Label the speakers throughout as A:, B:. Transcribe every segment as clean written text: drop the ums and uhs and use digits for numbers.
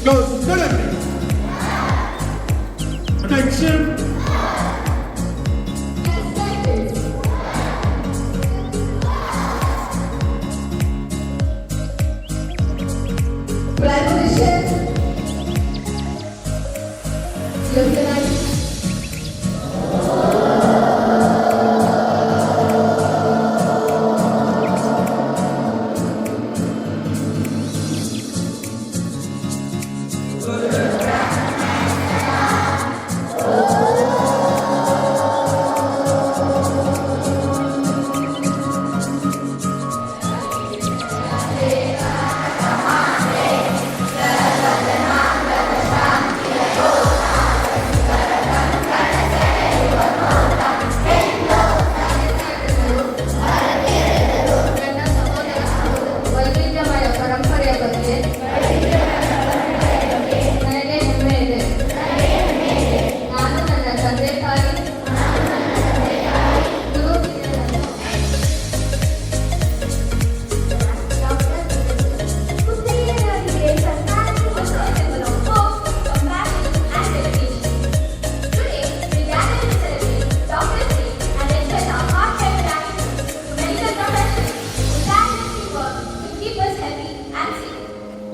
A: Goes Philip. Attention.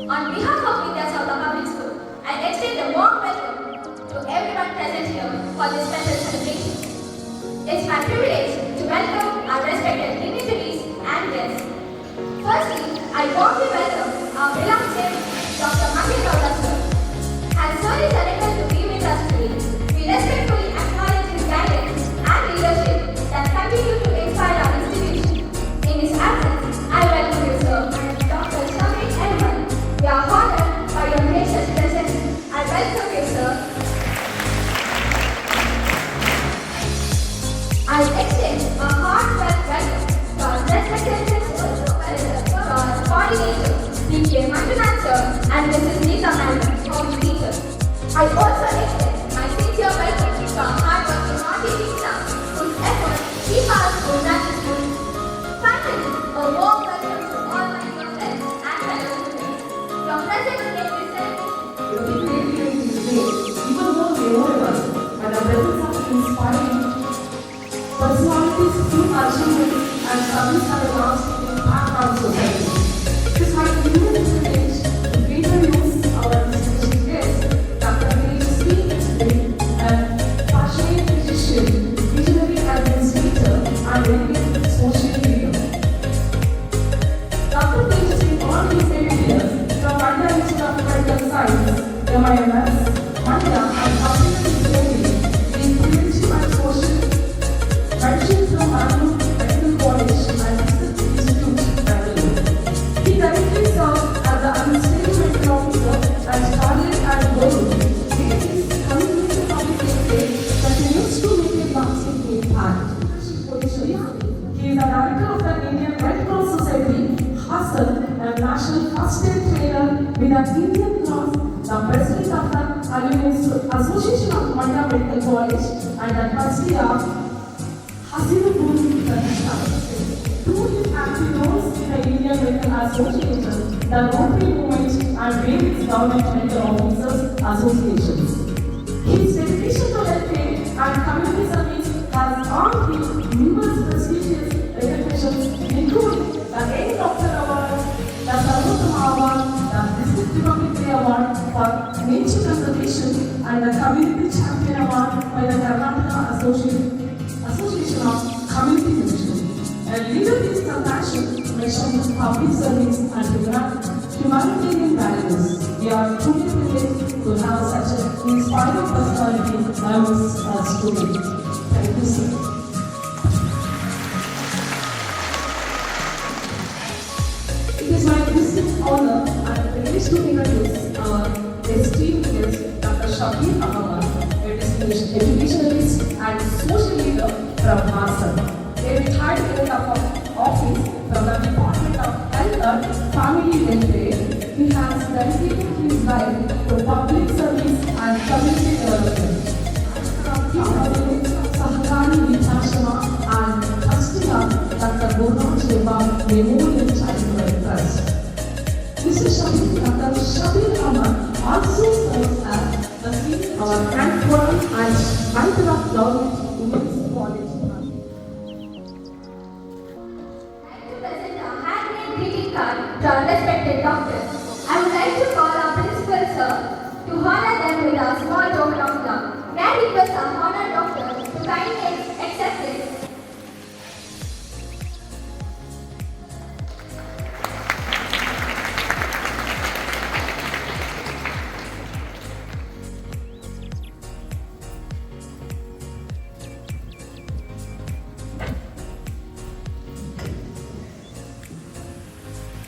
B: On behalf of Vidyasagar Public School, I extend a warm welcome to everyone present here for this special celebration. It's my privilege to welcome our respected dignitaries and guests. Firstly, I warmly welcome our beloved chair, Dr. Mati Gowda sir. As sir is elected to be with us today, we respectfully acknowledge his guidance and leadership that continue to inspire our institution. In his absence, I welcome you, sir, Dr. Shamik Edmund. We are honored by your gracious presence. I welcome you, sir. I extend a heartfelt welcome to our respected principal, our coordinator, D.K. Manjunath sir, and Mrs. Nita Madam, home teacher. I also extend my sincere welcome to our hardworking non-teaching staff, whose efforts keep our school running smoothly. Finally, a warm welcome to all my dear friends and fellow students. Your presence in this
C: even though they know us, and our presence are inspiring. Personalities through achievement and service have a lasting impact on society. It is my immense privilege to introduce our distinguished guest, Dr. Neil today, an passionate musician, visionary administrator, and dedicated social leader. Dr. Neil has been all his careers from Mandya Institute of Medical Science, MIMS, Mandya, and Hospital Engineering in Preventive and Social Medicine from Arnold Medical College and Research Institute, Bangalore. He currently serves as the Administrative Medical Officer and Starlight and Guru. His commitment to public safety continues to make a lasting impact. He is a director of the Indian Red Cross Society, Hassan, and National First Aid Trainer with an Indian Cross, the President of the Association of Mandya Medical College, and the Trustee of Hasinapur Pratishtha. Through his active roles in the Indian Medical Association, the Rotary Movement, and various government medical officers associations. His dedication to healthcare and community service has earned him numerous prestigious recognitions, including the A. Doctor Award, the Sarvottam Award, the District Democracy Award for Nature Conservation, and the Community Champion Award by the Karnataka Association of Community Musicians. A leader is compassion, mission, public service, and humanitarian values. We are truly privileged to have such an inspiring personality amongst us today. Thank you, sir. It is my distinct honor and privilege to introduce our esteemed guest, Dr. Shabir Ahmad, a distinguished educationalist and social leader from Hassan. A retired head of office from the Department of Health and Family Welfare, he has dedicated his life for public service and community development. Sahakari Vidhashama and trusting of Dr. Gurnath Sheba Memorial Charitable Trust. Mr. Shabir Ahmad also serves as the senior our Frankfurt and Michael of Lawrence Women's College.
B: To present a handmade greeting card to our respected doctors. I would like to call our principal sir to honor them with a small token of love. May I request our honored doctor to kindly accept this.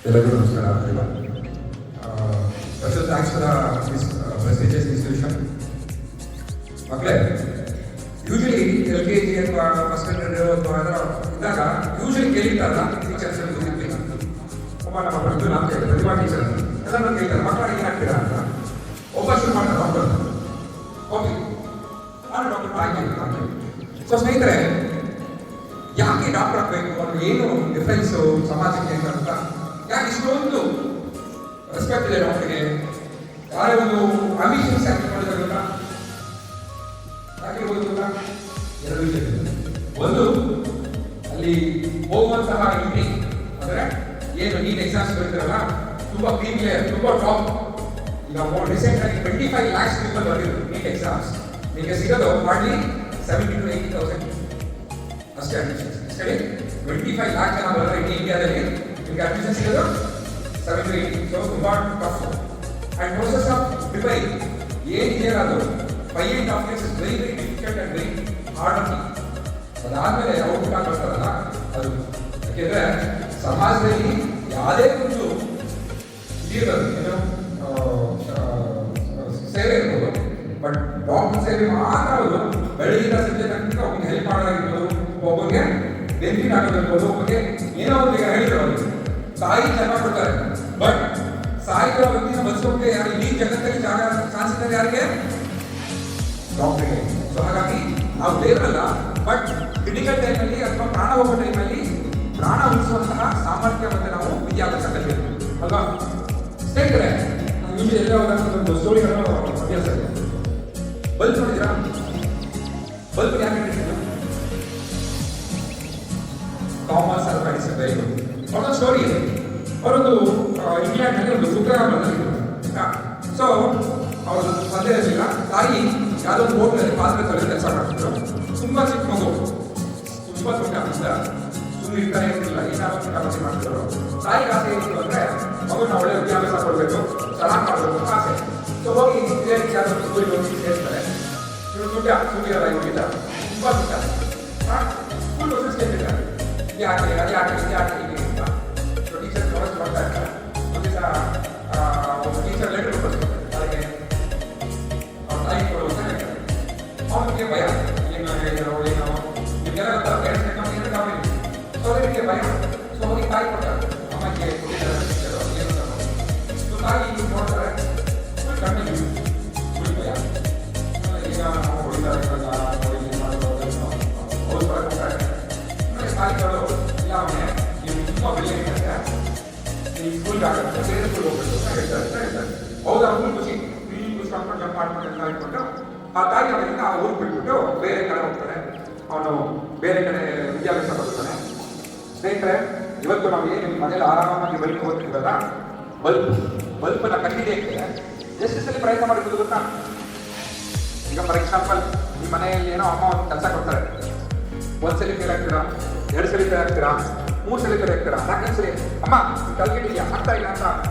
D: ಎಲ್ಲರಿಗೂ ನಮಸ್ಕಾರ special thanks for this prestigious institution. ಮಕ್ಕಳೇ, usually LKG ಅಥವಾ first standard ಅಥವಾ ಅದರ ಇದ್ದಾಗ usually ಕೇಳಿರ್ತಾರಲ್ಲ teachers ಒಬ್ಬ ನಮ್ಮ ಪ್ರತಿಭಾ ಅಂತ ಹೇಳ್ತಾರೆ, ಪ್ರತಿಭಾ ಟೀಚರ್ ಎಲ್ಲರೂ ಕೇಳ್ತಾರೆ ಮಕ್ಕಳು ಏನು ಆಗ್ತೀರಾ ಅಂತ. ಒಬ್ಬ ಶುರು ಮಾಡ್ತಾರೆ ಡಾಕ್ಟರ್ ಓಕೆ ನಾನು ಡಾಕ್ಟರ್ ಆಗಿ. ಸೊ ಸ್ನೇಹಿತರೆ, ಯಾಕೆ ಡಾಕ್ಟರ್ ಆಗಬೇಕು, ಅವ್ರಿಗೆ ಏನು ಡಿಫ್ರೆನ್ಸು ಸಮಾಜಕ್ಕೆ ಅಂತ, ಯಾಕೆ ಇಷ್ಟೊಂದು ರೆಸ್ಪೆಕ್ಟ್ ಇದೆ ಡಾಕ್ಟರ್ಗೆ, ಯಾರೇ ಒಂದು ಅಂಬಿಷನ್ಸ್ ಯಾಕೆ ಮಾಡಿದ್ದಾರೆ ಗೊತ್ತಾ? ಯಾಕೆ ಗೊತ್ತಾ? ಎರಡು ವಿಷಯ. ಒಂದು, ಅಲ್ಲಿ ಹೋಗುವಂತಹ ಇಂಟಿ ಅಂದರೆ ಏನು ನೀಟ್ ಎಕ್ಸಾಮ್ಸ್ ಬರೀತಾರಲ್ಲ, ತುಂಬ ಪ್ರೀಮಿಯರ್, ತುಂಬ ಟಾಪ್. ಈಗ ರೀಸೆಂಟ್ ಆಗಿ 25 lakhs ಪೀಪಲ್ ಬರೆದಿದ್ರು ನೀಟ್ ಎಕ್ಸಾಮ್ಸ್. ನಿಮಗೆ ಸಿಗೋದು ಹಾರ್ಡ್ಲಿ 70,000 to 80,000 ಅಷ್ಟೇ ಅಡ್ಮಿಷನ್ಸ್. ಸರಿ, 25 lakh ಜನ ಬರೋದು ಇಡೀ ಇಂಡಿಯಾದಲ್ಲಿ ನಿಮಗೆ ಅಡ್ಮಿಷನ್ ಸಿಗೋದು 7 to 8. ಸೊ ತುಂಬ tough. And process of preparing ಏನಿದೆ ಅದು 5-8 years is very very difficult and very hard ಆಗಿ. ಅದಾದಮೇಲೆ ಔಟ್ಪುಟ್ ಆಗಿ ಬರ್ತಾರಲ್ಲ ಅದು. ಯಾಕೆಂದರೆ ಸಮಾಜದಲ್ಲಿ ಯಾವುದೇ ಒಂದು ಇದಿರೋದು ಏನು ಸೇವೆ ಇರ್ಬೋದು, ಬಟ್ ಡಾಕ್ಟರ್ ಸೇವೆ ಮಾತ್ರ ಅವರು ಬೆಳಗಿನ ಸಂಜೆ ತನಕ ಒಬ್ಬನಿಗೆ ಹೆಲ್ಪ್ ಮಾಡೋದಾಗಿರ್ಬೋದು, ಒಬ್ಬನಿಗೆ ಬೆನಿಫಿಟ್ ಆಗೋದಿರ್ಬೋದು, ಒಬ್ಬನಿಗೆ ಏನೋ ಒಂದು ಈಗ ಹೇಳಿದ್ರು ಅವರು ತಾಯಿ ಜನ್ಮ ಕೊಡ್ತಾರೆ, ಬಟ್ ಸಾಯಿರೋ ವ್ಯಕ್ತಿನ ಬದುಕೋಕೆ ಯಾರು ಇಡೀ ಜಗತ್ತಲ್ಲಿ ಜಾಗ ಚಾನ್ಸ್ ಯಾರಿಗೆ? ಡಾಕ್ಟರ್ಗೆ. ಸೊ ಹಾಗಾಗಿ ನಾವು ದೇವರಲ್ಲ, ಬಟ್ ಕ್ರಿಟಿಕಲ್ ಟೈಮಲ್ಲಿ ಅಥವಾ ಪ್ರಾಣ ಹೋಗೋ ಟೈಮಲ್ಲಿ ಪ್ರಾಣ ಉಳಿಸುವಂತಹ ಸಾಮರ್ಥ್ಯ ಮತ್ತೆ ನಾವು ವಿದ್ಯಾಭ್ಯಾಸ ಕಲಿಯಬೇಕು ಅಲ್ವಾ ಸ್ನೇಹಿತರೆ? ನಾವು ಯೂಶಲಿ ಎಲ್ಲ ಒಂದು ಸ್ಟೋರಿಗಳನ್ನು ಅಭ್ಯಾಸ ಇದೆ. ಬಲ್ಬ್ ನೋಡಿದ್ದೀರಾ? ಬಲ್ಬ್ ಯಾಕೆ ಇಟ್ಟಿದ್ರು? ಥಾಮಸ್ ಆಲ್ವಾ ಎಡಿಸನ್. Very good. ಅವರೊಂದು ಸ್ಟೋರಿ ಇದೆ. ಅವರೊಂದು ಇಂಗ್ಲೆಂಡ್ನಲ್ಲಿ ಒಂದು ಕುಗ್ರಾಮದಲ್ಲಿದ್ದರು. ಸೊ ಅವರು ತಂದೆ ಇರಲಿಲ್ಲ, ತಾಯಿ ಯಾವುದೋ ಒಂದು ಹೋಟೆಲಲ್ಲಿ ಪಾತ್ರೆ ತೊಳೆದು ಕೆಲಸ ಮಾಡ್ತಿದ್ರು. ತುಂಬ ಚಿಕ್ಕ ಮಗು, ತುಂಬ ದೊಡ್ಡ ಅಂತ ಸುಮ್ಮನೆ ಇರ್ತಾನೆ ಇರಲಿಲ್ಲ, ಏನಾದ್ರು ಚಿಕ್ಕ ಮಾಡ್ತಿದ್ರು. ತಾಯಿಗೆ ಆಸೆ ಏನಿತ್ತು ಅಂದರೆ ಮಗುನ ಒಳ್ಳೆ ವಿದ್ಯಾಭ್ಯಾಸ ಕೊಡಬೇಕು, ಚೆನ್ನಾಗಿ ಮಾಡಬೇಕು ಅಂತ ಆಸೆ. ಸೊ ಹೋಗಿ ಯಾವುದೋ ಸ್ಕೂಲಿಗೆ ಹೋಗಿ ಸೇರ್ತಾರೆ. ಇವರು ಸುಳ್ಳಿರಲ್ಲ, ಹೋಗಿದ್ದ ತುಂಬ ದುಡ್ಡ ಸ್ಕೂಲ್ ಬಸ್ಸಸ್ ಕೇಳ್ತಿದ್ದಾರೆ ಯಾಕೆ ಯಾಕೆ ಯಾಕೆ ಹೀಗೆ ಅಂತ. ಸೊ ಟೀಚರ್ ಪ್ರೊವೈಡ್ ಮಾಡ್ತಾ ಇರ್ತಾರೆ. ಒಂದು ದಿವಸ ಒಂದು ಟೀಚರ್ ಲೆಟರ್ ಕೊಡ್ತಾರೆ ಅದಕ್ಕೆ ಅವ್ರ ತಾಯಿ ಕೊಡುವಂತ ಹೇಳ್ತಾರೆ. ಅವನಿಗೆ ಭಯ, ಏನು ಹೇಳಿದ್ರು ಏನೋ ನಿಮಗೆಲ್ಲ ಗೊತ್ತಾ, ಪೇರೆಂಟ್ಸ್ ನಮಗೆ ಏನು ಕಾಮಿ. ಸೊ ಅದಕ್ಕೆ ಭಯ. ಸೊ ಹೋಗಿ ತಾಯಿ ಕೊಡ್ತಾರೆ, ಅಮ್ಮಗೆ ಕೊಟ್ಟಿದ್ದಾರೆ ಟೀಚರು ಏನು ಅಂತ. ಸೊ ತಾಯಿ ನೋಡ್ತಾರೆ, ಫುಲ್ ಕಣ್ಣಿಗೆ ಫುಲ್ ಭಯ. ಈಗ ನಾವು ಹೊಡಿತಾರೆ ಅವ್ರು ಬರ್ತಾರೆ. ತಾಯಿಗಳು ಇಲ್ಲ ಅವನೇ ನೀವು ತುಂಬ ಬೆಳೆಯುತ್ತೆ, ನೀವು ಸ್ಕೂಲ್ಗೆ ಆಗುತ್ತೆ, ಬೇರೆ ಸ್ಕೂಲ್ ಹೋಗ್ಬೇಕು ಅಂತ ಹೇಳ್ತಾರೆ. ಹೌದಾ? ಫುಲ್ ಖುಷಿ ಮಾಡ್ಕೊಂಡು ಜಂಪ್ ಮಾಡ್ಕೊಂಡು ಎಲ್ಲ ಇಟ್ಕೊಂಡು ಆ ತಾಯಿ ಅವರಿಂದ ಆ ಊರು ಬಿಟ್ಬಿಟ್ಟು ಬೇರೆ ಕಡೆ ಹೋಗ್ತಾನೆ. ಅವನು ಬೇರೆ ಕಡೆ ವಿದ್ಯಾಭ್ಯಾಸ ಬರುತ್ತಾನೆ. ಸ್ನೇಹಿತರೆ, ಇವತ್ತು ನಾವು ಏನು ಮನೇಲಿ ಆರಾಮಾಗಿ ಬಲ್ಪ್ ಓದ್ತೀವಲ್ಲ, ಬಲ್ಪನ್ನ ಕಂಡಿಡಿಯಕ್ಕೆ ಎಷ್ಟು ಸಲ ಪ್ರಯತ್ನ ಮಾಡಿರೋದು ಗೊತ್ತಾ? ಈಗ ಫಾರ್ ಎಕ್ಸಾಂಪಲ್, ನಿಮ್ಮ ಮನೆಯಲ್ಲಿ ಏನೋ ಅಮ್ಮ ಒಂದು ಕೆಲಸ ಕೊಡ್ತಾರೆ, ಒಂದ್ಸಲಿ ಫೇಲ್ ಆಗ್ತೀರಾ, 2 ಸಲ ಫೇಲ್ ಆಗ್ತೀರಾ, 3 ಸಲ ಫೇಲ್ ಆಗ್ತೀರಾ, 4ನೇ ಸಲ ಅಮ್ಮ ಕಲ್ಕಿಟ್ಟಿದ್ಯಾ ಆಗ್ತಾ ಇಲ್ಲ ಅಂತ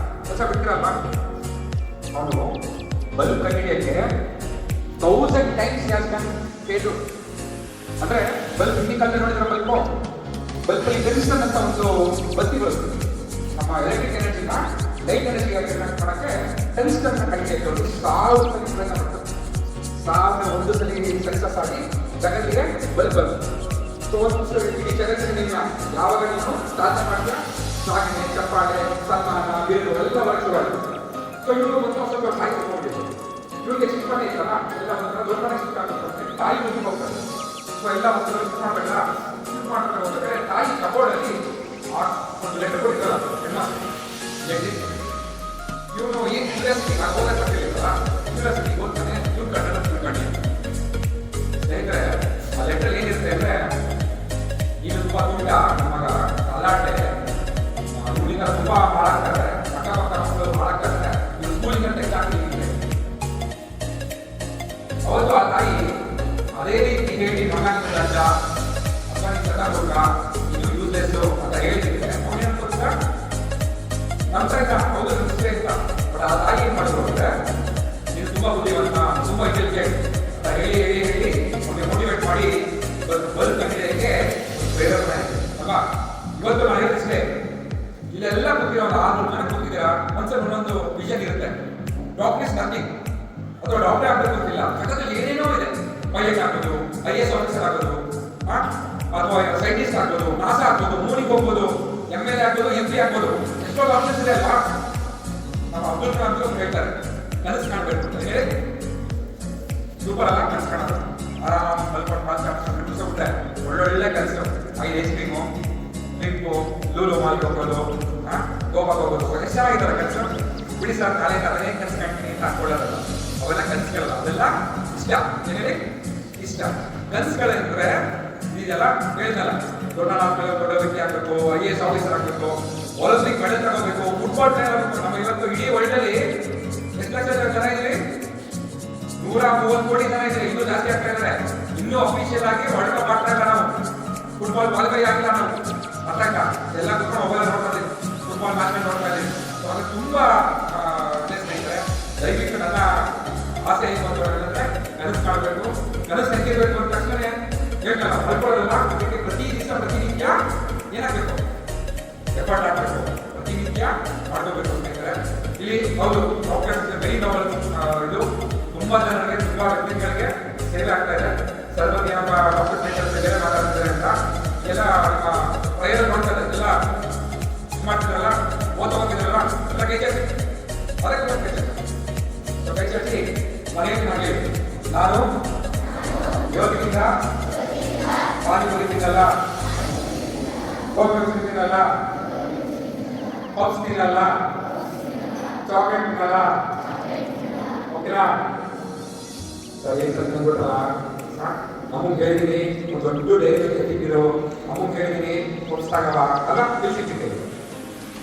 D: ಕೆಲಸ ಬಿಡ್ತೀರಲ್ಲ. ಅವನು ಬಲ್ಬ್ ಕಂಡಿಡಿಯಕ್ಕೆ 1000 times ಫೇಲು. ಅಂದರೆ ಬಲ್ಬ್ ಹಿಂದಿ ಕಲ್ಪೆ ನೋಡಿದ್ರೆ ಬಲ್ಬಲ್ಲಿ ಟೆನ್ಷನ್ ಅಂತ ಒಂದು ಬತ್ತಿ ಬರುತ್ತೆ. ನಮ್ಮ ಎಲೆಕ್ಟ್ರಿಕ್ ಎನರ್ಜಿನ ಲೈಟ್ ಎನರ್ಜಿಗೆ ಕನ್ವರ್ಟ್ ಮಾಡೋಕ್ಕೆ ಟೆನ್ಷನ್ನ ಕಂಡಿಡಿಯಕ್ಕೆ 1000 ಸಲ ಪ್ರಯತ್ನ ಮಾಡ್ತಾರೆ. 1001 ಸಲ ಸಕ್ಸಸ್ ಆಗಿ ಜಗತ್ತಿಗೆ ಬಲ್ಬ್ ಬರುತ್ತೆ. ಸೊ ಒಂದು ಇಡೀ ಜಗತ್ತಿಗೆ ನೀವು ಯಾವಾಗ ನೀವು ಸಾಧನೆ ಮಾಡಿದ್ರೆ ಸಾಧನೆ, ಚಪ್ಪಾಳೆ, ಸನ್ಮಾನ, ಬಿರುದು ಎಲ್ಲ ಬಳಸಬಾರ್ದು. ಸೊ ಇವರು ಒಂದು ಸ್ವಲ್ಪ ತಾಯಿ ತಗೊಂಡಿದ್ರು. ಇವ್ರಿಗೆ ಚಿಕ್ಕ ಮನೆ ಇತ್ತಲ್ಲ, ಎಲ್ಲ ಒಂಥರ ದೊಡ್ಡ ಮನೆ ಶಿಫ್ಟ್ ಆಗ್ತದೆ, ತಾಯಿ ಮುಂದೆ ಹೋಗ್ತಾರೆ. ಸೊ ಎಲ್ಲ ಒಂದು ಶಿಫ್ಟ್ ಮಾಡಬೇಕಲ್ಲ, ಶಿಫ್ಟ್ ಮಾಡ್ಕೊಂಡು ಹೋಗ್ಬೇಕಾದ್ರೆ ತಾಯಿ ಕಬೋರ್ಡಲ್ಲಿ ಒಂದು ಲೆಟರ್ ಕೊಟ್ಟಿದ್ದಲ್ಲ ಹೆಣ್ಣ ಇವನು ಈ ಕ್ಯೂರಿಯಾಸಿಟಿ ಹೋದ ಕಟ್ಟಿಲ್ಲ, ಕ್ಯೂರಿಯಾಸಿಟಿ ಓದ್ತಾನೆ, ಇವ್ರು ಕಟ್ಟಡ ತಿಳ್ಕೊಂಡು ಸ್ನೇಹಿತರೆ ಆ ಲೆಟರ್ ಏನಿರುತ್ತೆ ಅಂದ್ರೆ, ಈಗ ತುಂಬಾ ದುಡ್ಡ ನಮ್ಮ ಮಗ ಅಲಾಟೆ ಹುಡುಗ ತುಂಬಾ ಹಾಳಾಗ್ತಾರೆ, ಅಕ್ಕಪಕ್ಕ ಮಕ್ಕಳು ಹಾಳಾಗ್ತಾರೆ, ಇವ್ರು ಸ್ಕೂಲಿಗೆ ತೆಗೆದಾಕಿ. ಅವತ್ತು ಆ ತಾಯಿ ಅದೇ ರೀತಿ ಹೇಳಿ ಮಗ ನಿನ್ನ ರಾಜ ಅಥವಾ ನಿನ್ನ ಸದಾಗೋಗ ಇದು ಯೂಸ್ಲೆಸ್ ಅಂತ ಹೇಳ್ತಿದ್ರೆ ಅವನೇನು ಗೊತ್ತಾ ನಂತರ ಹೌದು ಇಷ್ಟ ಇಲ್ಲ. ಬಟ್ ಆ ತಾಯಿ ಏನ್ ಮಾಡಿದ್ರು ಅಂದ್ರೆ, ನೀನು ತುಂಬಾ ಬುದ್ಧಿವಂತ, ತುಂಬಾ ಇಂಟೆಲಿಜೆಂಟ್ ಅಂತ ಹೇಳಿ ಹೇಳಿ ಹೇಳಿ ಅವನಿಗೆ ಮೋಟಿವೇಟ್ ಮಾಡಿ ಬದುಕಂಡಿದ್ದಕ್ಕೆ ಪ್ರೇರಣೆ ಅಲ್ವಾ. ಇವತ್ತು ನಾನು ಹೇಳಿದ್ರೆ ಇಲ್ಲೆಲ್ಲ ಕೂತಿರೋಲ್ಲ, ಆದ್ರೂ ನನಗೆ ಕೂತಿದ್ದೀರಾ ಒಂದ್ಸಲ ಒಂದೊಂದು ವಿಷನ್ ಇರುತ್ತೆ. ಡಾಕ್ಟರ್ ಇಸ್ ನಥಿಂಗ್ ಅಥವಾ ಡಾಕ್ಟರ್ ಆಗಬೇಕು ಗೊತ್ತಿಲ್ಲ, ಜಗತ್ತಲ್ಲಿ ಏನೇನೋ ಇದೆ. ಪೈಲಟ್ ಆಗ್ಬೋದು, IAS ಆಫೀಸರ್ ಆಗೋದು, ಅಥವಾ ಸೈಂಟಿಸ್ಟ್ ಆಗ್ಬೋದು, ನಾಸಾ ಆಗ್ಬೋದು, ಮೂನಿಗೆ ಹೋಗ್ಬೋದು, MLA ಆಗ್ಬೋದು, MP ಆಗ್ಬೋದು, ಎಷ್ಟೋ ಆಪ್ಷನ್ಸ್ ಇದೆ ಅಲ್ವಾ. ನಮ್ಮ ಅಬ್ದುಲ್ ಕಲಾಂ ಅವರು ಹೇಳ್ತಾರೆ ಕನಸು ಕಾಣಬೇಕು ಅಂತ ಹೇಳಿ. ಸೂಪರ್ ಅಲ್ಲ ಕನಸು ಕಾಣೋದು, ಆರಾಮ್ ಮಲ್ಕೊಂಡು ಮಾತಾಡ್ಬಿಟ್ರೆ ಒಳ್ಳೊಳ್ಳೆ ಕನಸು. ಐಸ್ ಕ್ರೀಮು, ಟ್ರಿಪ್ಪು, ಲೂಲು ಮಾಲ್ಗೆ ಹೋಗೋದು, ಗೋವಾಗೆ ಹೋಗೋದು, ಎಷ್ಟು ಚೆನ್ನಾಗಿದ್ದಾರೆ ಕನಸು. ಬಿಡಿ ಸರ್ ಕಾಲೇಜ್ ಅದನ್ನೇ ಕನಸು ಕಾಣ್ತೀನಿ ಅಂತ ಹಾಕೊಳ್ಳೋದಲ್ಲ, ಅವೆಲ್ಲ ಕನಸುಗಳಲ್ಲ, ಅದೆಲ್ಲ ಇಷ್ಟ. ಏನೇಳಿ ಇಷ್ಟ ಕನಸುಗಳಂದ್ರೆ ಇದೆಲ್ಲ ಹೇಳಿದ್ನಲ್ಲ, ದೊಡ್ಡ ದೊಡ್ಡ ವ್ಯಕ್ತಿ ಆಗಬೇಕು, IAS ಆಫೀಸರ್ ಆಗಬೇಕು, ಒಲಿಂಪಿಕ್ ಮೆಡಲ್ ತಗೋಬೇಕು, ಫುಟ್ಬಾಲ್ ಪ್ಲೇಯರ್ ಆಗಬೇಕು. ನಮ್ಮ ಇವತ್ತು ಇಡೀ ವರ್ಲ್ಡ್ ಅಲ್ಲಿ ಎಷ್ಟು ಲಕ್ಷ ಜನ ಇದ್ದೀವಿ? 130 ಕೋಟಿ ಜನ ಇದ್ದಾರೆ. ಇನ್ನೂ ಜಾಸ್ತಿ ಆಗ್ತಾ ಇದ್ದಾರೆ. ಇನ್ನೂ ಅಫಿಷಿಯಲ್ ಆಗಿ ವರ್ಲ್ಡ್ ಕಪ್ ಆಗ್ತಾ ಇಲ್ಲ. ನಾವು ಫುಟ್ಬಾಲ್ ಕ್ವಾಲಿಫೈ ಆಗಿಲ್ಲ. ನಾವು ಅರ್ಥಕ್ಕ ಎಲ್ಲ ಕೂತ್ಕೊಂಡು ಮೊಬೈಲ್ ನೋಡ್ತಾ ಇದ್ದೀವಿ, ಫುಟ್ಬಾಲ್ ಮ್ಯಾಚ್ ನೋಡ್ತಾ ಇದ್ದೀವಿ. ಸೊ ಅದು ತುಂಬಾ ಸ್ನೇಹಿತರೆ, ದಯವಿಟ್ಟು ನನ್ನ ಆಸೆ ಏನು ಅಂದ್ರೆ ಕನಸು ಕಾಣಬೇಕು. ಕನಸು ಹೆಂಗಿರ್ಬೇಕು ಅಂತ ತಕ್ಷಣ ಹೇಳ್ತಲ್ಲ, ಮಲ್ಕೊಳ್ಳೋದಲ್ಲ. ಅದಕ್ಕೆ ಪ್ರತಿನಿತ್ಯ ಏನಾಗಬೇಕು? ಎಫರ್ಟ್ ಆಗಬೇಕು, ಪ್ರತಿನಿತ್ಯ ಮಾಡ್ಕೋಬೇಕು ಸ್ನೇಹಿತರೆ. ಇಲ್ಲಿ ಹೌದು ಡಾಕ್ಟರ್ಸ್ ವೆರಿ ಡಬಲ್ ಇದು ತುಂಬಾ ಜನರಿಗೆ, ತುಂಬಾ ವ್ಯಕ್ತಿಗಳಿಗೆ ಸೇವೆ ಆಗ್ತಾ ಇದೆ. ಸರ್ವಜ್ಞ ಡಾಕ್ಟರ್ ಸ್ನೇಹಿತರ ಬೇರೆ ಮಾತಾಡ್ತಾರೆ ಅಂತ ಎಲ್ಲ ನಿಮ್ಮ ಪ್ರಯೋಗ ಮಾಡ್ತಾರೆ, ಎಲ್ಲ ಇದು ಮಾಡ್ತಿದ್ರಲ್ಲ, ಓದ್ತಾ ಹೋಗಿದ್ರಲ್ಲ, ಎಲ್ಲ ಕೈ ಚಾಚಿ ಅದಕ್ಕೆ ಕೈ ಚಾಚಿ ಮನೆಯಲ್ಲಿ ಮಾಡಲಿ. ನಾನು ಯೋಗದಿಂದ ಪಾನಿಪುರಿ ತಿನ್ನಲ್ಲ, ಕೋಲ್ಡ್ ತಿನ್ನಲ್ಲ, ಪಪ್ಸ್ ತಿನ್ನಲ್ಲ, ಚಾಕ್ಲೇಟ್ ತಿನ್ನಲ್ಲ. ಓಕೆನಾ? ಸರಿ ತಂದ್ಬಿಟ್ರಲ್ಲ, ಅಮ್ಮಂಗೆ ಹೇಳಿದೀನಿ ಒಂದು ದೊಡ್ಡ ಡೈರಿ ಎತ್ತಿಟ್ಟಿರೋ, ಅಮ್ಮಂಗೆ ಹೇಳಿದೀನಿ ಪಪ್ಸ್ ತಗಲ್ಲ ಅಲ್ಲ ತಿಳಿಸಿಟ್ಟಿದ್ದೀವಿ.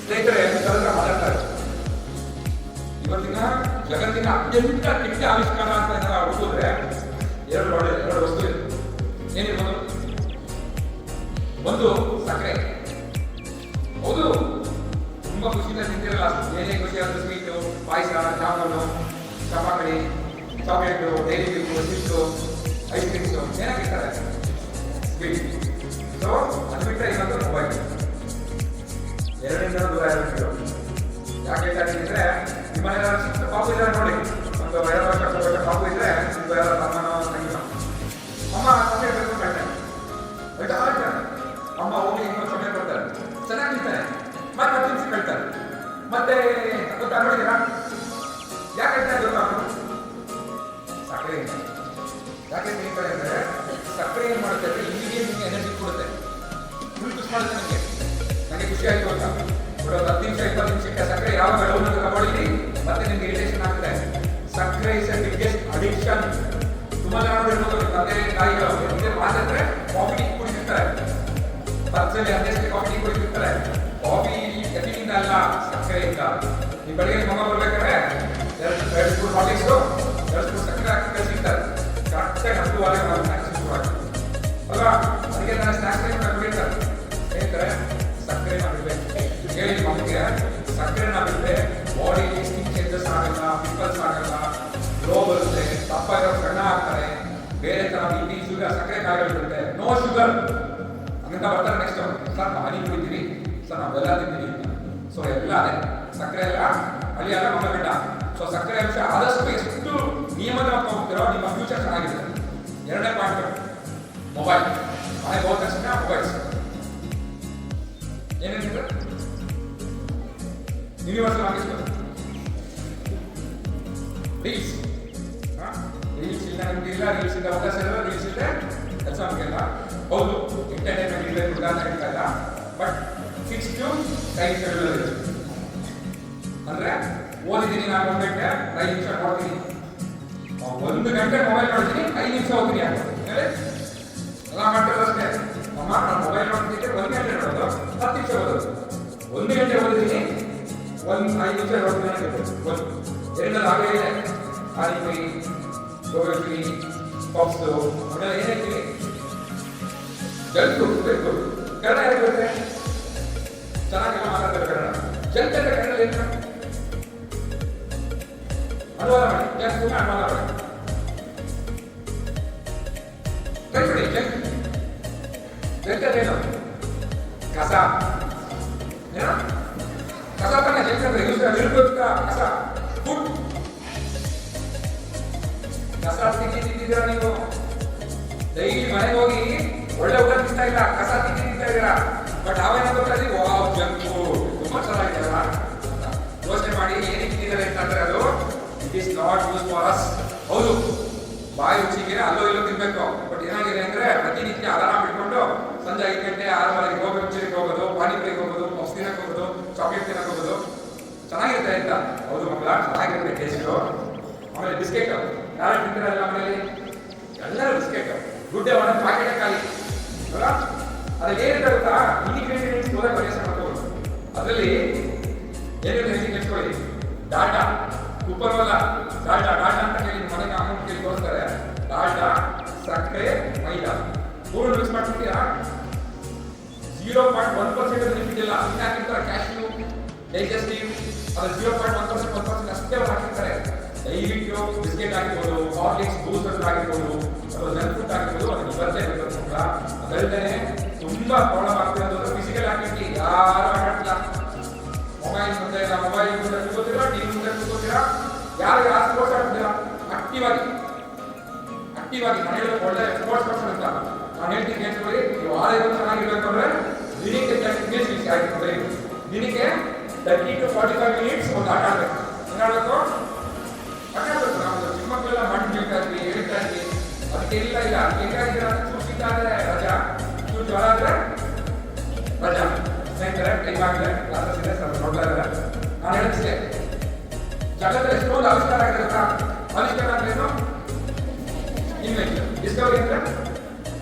D: ಸ್ನೇಹಿತರೆ ಸರಳ ಮಾತಾಡ್ತಾರೆ. ಇವತ್ತಿನ ಜಗತ್ತಿನ ಅತ್ಯಂತ ಕೆಟ್ಟ ಆವಿಷ್ಕಾರ ಅಂತ ಹುಡುಕಿದ್ರೆ ಎರಡು ವಸ್ತು ಇದೆ. ಏನಿರ್ಬೋದು? ಒಂದು ಸಕ್ಕರೆ. ಹೌದು, ತುಂಬಾ ಖುಷಿಯಿಂದ ತಿಂತಿರಲ್ಲ, ಏನೇ ಖುಷಿ ಆದ್ರೆ sweet, payasa, jamun, chapati, chocolate, dairy milk, sweet, ice creams ಏನಾಗಿರ್ತಾರೆ ಸ್ವೀಟ್. ಸೊ ಅದು ಬಿಟ್ಟರೆ ಇನ್ನೊಂದು ಮೊಬೈಲ್. ಎರಡರಿಂದ ದೂರ ಇರಬೇಕು. ಯಾಕೆ ಹೇಳ್ತಾರೆ ನಿಮ್ಮ ಚಿಕ್ಕ ಪಾಪು ಇದ್ದಾರೆ ನೋಡಿ, ಒಂದು 2 ವರ್ಷ 3 ವರ್ಷ ಪಾಪು ಇದ್ರೆ ನಿಮ್ಗೆ ಯಾರು ತಮ್ಮನೋ ತಂಗಿನೋ ಅಮ್ಮ ಸಮಯ ಬೇಕು ಕಳ್ತಾರೆ, ಅಮ್ಮ ಹೋಗಿ ಇನ್ನೊಂದು ಸಮಯ ಕೊಡ್ತಾರೆ, ಚೆನ್ನಾಗಿರ್ತಾರೆ, ಮತ್ತೆ ತಿನ್ಸಿ ಕಳ್ತಾರೆ. ಮತ್ತೆ ಗೊತ್ತಾ ನೋಡಿದ್ದೀರಾ ಯಾಕೆ ಹೇಳ್ತಾರೆ ಗೊತ್ತಾ? ಸಕ್ಕರೆ ಯಾಕೆ ತಿಂತಾರೆ ಅಂದರೆ, ಸಕ್ಕರೆ ಏನು ಮಾಡುತ್ತೆ ಅಂದರೆ ಇಮಿಡಿಯೇಟ್ ನಿಮಗೆ ಎನರ್ಜಿ ಕೊಡುತ್ತೆ, ಫುಲ್ ಖುಷಿ ಮಾಡುತ್ತೆ. ನನಗೆ ಖುಷಿ ಆಯಿತು ಅಂತ ಒಂದು 10 ನಿಮಿಷ 20 ನಿಮಿಷಕ್ಕೆ ಸಕ್ಕರೆ ಯಾವಾಗ ಬೆಳವಣಿಗೆ ತಗೊಳ್ಳಿ ಮತ್ತೆ ನಿಮ್ಗೆ ಇರಿಟೇಷನ್ ಆಗ್ತದೆ. ಸಕ್ಕರೆ ಇಸ್ ಎ ಬಿಗ್ಗೆಸ್ಟ್ ಅಡಿಕ್ಷನ್. ತುಂಬಾ ಜನ ಹೇಳ್ಬೋದು, ತಂದೆ ತಾಯಿಗಳು ಮಾತಾಡ್ರೆ ಕಾಫಿ ಕುಡಿತಿರ್ತಾರೆ, ಪರ್ಸಲ್ಲಿ ಅದೆಷ್ಟು ಕಾಫಿ ಕುಡಿತಿರ್ತಾರೆ. ಕಾಫಿ ಕೆಫಿನಿಂದ ಅಲ್ಲ, ಸಕ್ಕರೆಯಿಂದ. ನೀವು ಬೆಳಗ್ಗೆ ಮಗ ಬರ್ಬೇಕಾದ್ರೆ 2 ಸ್ಪೂನ್ ಹಾರ್ಲಿಕ್ಸು 2 ಸ್ಪೂನ್ ಸಕ್ಕರೆ ಹಾಕಿ ಕಳಿಸಿರ್ತಾರೆ. ಕರೆಕ್ಟಾಗಿ 10 ನಾವು ಸ್ನ್ಯಾಕ್ಸ್ ಶುರುವಾಗಿ ಅಲ್ವಾ? ಅದಕ್ಕೆ ನಾನು ಸ್ನ್ಯಾಕ್ಸ್ ಟೈಮ್ ಕುಡಿತಾರೆ. ಸ್ನೇಹಿತರೆ ಸಕ್ಕರೆನ ಬಿಡಬೇಕು. ಹೇಳಿ ಮಗುಗೆ ಸಕ್ಕರೆನ ಬಿಟ್ಟರೆ ಬಾಡಿಲಿ ಸ್ಕಿನ್ ಚೇಂಜಸ್ ಆಗಲ್ಲ, ಪಿಂಪಲ್ಸ್ ಆಗಲ್ಲ, ಗ್ಲೋ ಬರುತ್ತೆ, ದಪ್ಪ ಇರೋ ಸಣ್ಣ ಆಗ್ತಾರೆ, ಬೇರೆ ಥರ BP ಶುಗರ್ ಸಕ್ಕರೆ ಕಾಯಿಲೆ ಬರುತ್ತೆ. ನೋ ಶುಗರ್ ಅಂತ ಬರ್ತಾರೆ. ನೆಕ್ಸ್ಟ್ ಸರ್ ನಾವು ಹನಿ ಕುಡಿತೀವಿ, ಸರ್ ನಾವು ಬೆಲ್ಲ ತಿಂತೀವಿ. ಸೊ ಎಲ್ಲ ಅದೇ ಸಕ್ಕರೆ ಎಲ್ಲ ಅಲ್ಲಿ ಎಲ್ಲ ಮಗ ಬಿಟ್ಟ. ಸೊ ಸಕ್ಕರೆ ಅಂಶ ಆದಷ್ಟು ಎಷ್ಟು ನಿಯಮದ ಹೋಗ್ತಿರೋ ನಿಮ್ಮ ಫ್ಯೂಚರ್ ಚೆನ್ನಾಗಿದೆ. 2ನೇ ಪಾಯಿಂಟ್ ಮೊಬೈಲ್. ಮನೆಗೆ ಹೋದ ತಕ್ಷಣ ಮೊಬೈಲ್ಸ್ ಏನೇನು ಯೂನಿವರ್ಸಲ್ ಆಗಿತ್ತು ರೀಲ್ಸ್ ರೀಲ್ಸ್ ಇಲ್ಲ ನಮಗಿಲ್ಲ, ರೀಲ್ಸ್ ಇಂದ ಅವಕಾಶ ಇಲ್ಲ, ರೀಲ್ಸ್ ಇಲ್ಲದೆ ಕೆಲಸ ನಮಗೆಲ್ಲ. ಹೌದು, ಎಂಟರ್ಟೈನ್ಮೆಂಟ್ ಇರಬೇಕು ಇಲ್ಲ ಅಂತ ಹೇಳ್ತಾ ಇಲ್ಲ, but fixed time schedule ಇರುತ್ತೆ. ಅಂದ್ರೆ ಓದಿದ್ದೀನಿ ನಾನು 1 ಗಂಟೆ 5 ನಿಮಿಷ ನೋಡ್ತೀನಿ, 1 ಗಂಟೆ ಮೊಬೈಲ್ ನೋಡ್ತೀನಿ, 5 ನಿಮಿಷ ಹೋಗ್ತೀನಿ. ಯಾಕೆ ಎಲ್ಲ ಮಾಡ್ತಾರೆ ಅಷ್ಟೇ. ಅಮ್ಮ ನಾನು ಮೊಬೈಲ್ ನೋಡ್ತಿದ್ದೆ 1 ಗಂಟೆ ನೋಡೋದು, 10 ನಿಮಿಷ ಓದೋದು. 1 ಗಂಟೆ ಓದಿದ್ದೀನಿ, 5 ನಿಮಿಷ ನೋಡ್ತೀನಿ ಅಂತ ಎರಡಲ್ಲಿ ಆಗೇ ಇದೆ. ಪಾನಿಪುರಿ, ಗೋಬಿ, ಪಾಪ್ಸು ಅವೆಲ್ಲ ಏನು ಹೇಳ್ತೀವಿ, ಜಂಕ್ ಫುಡ್ ಬೇಕು. ಕನ್ನಡ ಯಾರಿಗೆ ಬರುತ್ತೆ? ಚೆನ್ನಾಗೆಲ್ಲ ಮಾತಾಡ್ತಾರೆ ಕನ್ನಡ. ಜಂಕ್ ಅಂದ್ರೆ ಕನ್ನಡ ಏನು ಅನುವಾದ ಮಾಡಿ, ಜಂಕ್ ಫುಡ್ ಅನುವಾದ ಮಾಡಿ ಕಲ್ಬಿಡಿ. ಜಂಕ್ ಜಂಕ್ ಏನು? ಕಸ ಏನೋ ಕಸ ತಾನೆ ಜಂಕ್ ಅಂದ್ರೆ. ನಿರ್ಭರ ಕಸ ಫುಡ್. ಕಸ ತಿಂದಿದ್ದೀರಾ ನೀವು? ಡೈಲಿ ಮನೆಗೆ ಹೋಗಿ ಒಳ್ಳೆ ಊಟ ತಿಂತಾ ಇಲ್ಲ, ಕಸ ತಿಂತಾ ಇದ್ದೀರಾ. ಬಟ್ ನಾವೇನಾಗುತ್ತೆ, ವಾವ್ ಜಂಕ್ ಫುಡ್ ತುಂಬಾ ಚೆನ್ನಾಗಿದೆಯಲ್ಲ ಯೋಚನೆ ಮಾಡಿ ಏನಕ್ಕೆ ತಿಂದಿದ್ದಾರೆ ಅಂತಂದ್ರೆ ಅದು it is not use for us. ಹೌದು, ಬಾಯಿ ರುಚಿಗೆ ಅಲ್ಲೋ ಇಲ್ಲೋ ತಿನ್ಬೇಕು. ಬಟ್ ಏನಾಗಿದೆ ಅಂದ್ರೆ ಪ್ರತಿನಿತ್ಯ ಅಲಾರಾಮ್ ಇಟ್ಕೊಂಡು ಸಂಜೆ 5 ಗಂಟೆ 6 ಗಂಟೆಗೆ ಗೋಬಿ ಮಂಚೂರಿಗೆ ಹೋಗೋದು, ಪಾನಿಪುರಿಗೆ ಹೋಗೋದು, ಪಫ್ಸ್ ತಿನ್ನಕ್ಕೆ ಹೋಗೋದು, ಚಾಕ್ಲೇಟ್ ತಿನ್ನಕ್ಕೆ ಹೋಗೋದು. ಚೆನ್ನಾಗಿರುತ್ತೆ ಅಂತ. ಹೌದು ಮಕ್ಕಳ, ಚೆನ್ನಾಗಿರುತ್ತೆ ಟೇಸ್ಟು. ಆಮೇಲೆ ಬಿಸ್ಕೆಟ್ ಯಾರು ತಿಂತಿರಲ್ಲ ಮನೆಯಲ್ಲಿ? ಎಲ್ಲರೂ ಬಿಸ್ಕೆಟ್. ದುಡ್ಡೆ ಒಂದೊಂದು ಪ್ಯಾಕೆಟ್ ಖಾಲಿ ಅಲ್ಲ. ಅದ್ರಲ್ಲಿ ಏನಿದೆ ಗೊತ್ತಾ? ಇಂಗ್ರೀಡಿಯೆಂಟ್ಸ್ ಓದಕ್ಕೆ ಪ್ರಯತ್ನ ಮಾಡ್ಕೋಬೋದು. ಅದರಲ್ಲಿ ಏನಿದೆ ನೆಚ್ಕೊಳ್ಳಿ. ಡಾಟಾ ಉಪರೋಲ ಡಾಟಾ ಡಾಟಾ ಅಂತ ಹೇಳಿ ಮನೆಗೆ ಅಮೌಂಟ್ ಕೇಳಿ ತೋರಿಸ್ತಾರೆ. ಡಾಟಾ, ಸಕ್ಕರೆ, ಮೈದಾ 3 ಮಿಕ್ಸ್ ಮಾಡ್ಬಿಡ್ತೀರಾ, 0.1% ಬೆನಿಫಿಟ್ ಇಲ್ಲ. ಇನ್ನು ಹಾಕಿರ್ತಾರೆ ಕ್ಯಾಶ್ಯೂ, ಡೈಜೆಸ್ಟಿವ್, ಅದು 0.1% ಅಷ್ಟೇ ಹಾಕಿರ್ತಾರೆ. ದಯವಿಟ್ಟು ಬಿಸ್ಕೆಟ್ ಆಗಿರ್ಬೋದು, ಹಾರ್ಲಿಕ್ಸ್, ಬೂಸ್ಟ್ ಆಗಿರ್ಬೋದು, ಅಥವಾ ಜಂಕ್ ಫುಡ್ ಆಗಿರ್ಬೋದು, ಅದಕ್ಕೆ ಬರ್ತೇ ಅದಲ್ಲದೆ ತುಂಬಾ ಪ್ರಾಬ್ಲಮ್ ಆಗ್ತಿರೋದು ಫಿಸಿಕಲ್ ಆಕ್ಟಿವಿಟಿ. ಯಾರು ಆಟಾಡ್ತಿಲ್ಲ, ಮೊಬೈಲ್ ಮುಂದೆ ಇಲ್ಲ, ಮೊಬೈಲ್ ಮುಂದೆ ಕೂತ್ಕೋತೀರಾ, ಟಿವಿ ಮುಂದೆ ಕೂತ್ಕೋತೀರಾ. ಯಾರು ಸ್ಪೋರ್ಟ್ಸ್ ಆಡ್ತೀರಾ? ಆಕ್ಟಿವ್ ಆಗಿ ಮನೆಯಲ್ಲಿ ಒಳ್ಳೆ ಸ್ಪೋರ್ಟ್ಸ್ ಪರ್ಸನ್ ಅಂತ ನಾನು ಹೇಳ್ತೀನಿ ಕೇಳ್ಕೊಳ್ಳಿ. ನೀವು ಆರೋಗ್ಯ ಚೆನ್ನಾಗಿರ್ಬೇಕು ಅಂದ್ರೆ ದಿನಕ್ಕೆ 30 ಮಿನಿಟ್ಸ್ ಆಗಿರ್ತದೆ. ದಿನಕ್ಕೆ 30 to 45 ಮಿನಿಟ್ಸ್ ಒಂದು ಆಟ ಆಡಬೇಕು. ಏನಾಡಬೇಕು? ಆಟ ಆಡಬೇಕು. ನಾವು ಚಿಕ್ಕ ಮಕ್ಕಳೆಲ್ಲ ಮಾಡ್ತಾ ಇದ್ವಿ, ಹೇಳ್ತಾ ಇದ್ವಿ. ಅದಕ್ಕೆ ಇಲ್ಲ ಹೆಂಗಾಗಿದ್ದೀರ? ಚೂಸಿದ್ದಾದ್ರೆ ರಜಾ, ಚೂರು ಜ್ವರ ಆದ್ರೆ ರಜಾ, ಸ್ನೇಹಿತರೆ ಟೈಮ್ ಆಗಿದೆ, ಕ್ಲಾಸಸ್ ಇದೆ, ಸ್ವಲ್ಪ ನೋಡ್ತಾ ಇದ್ದಾರೆ. ನಾನು ಹೇಳಿದ್ದೆ ಜಗತ್ತಲ್ಲಿ ಎಷ್ಟೊಂದು ಆವಿಷ್ಕಾರ ಆಗಿರುತ್ತಾ? ಆವಿಷ್ಕಾರ ಅಂದ್ರೆ ಏನು? ಇನ್ವೆನ್ಷನ್. ಡಿಸ್ಕವರಿ ಅಂದ್ರೆ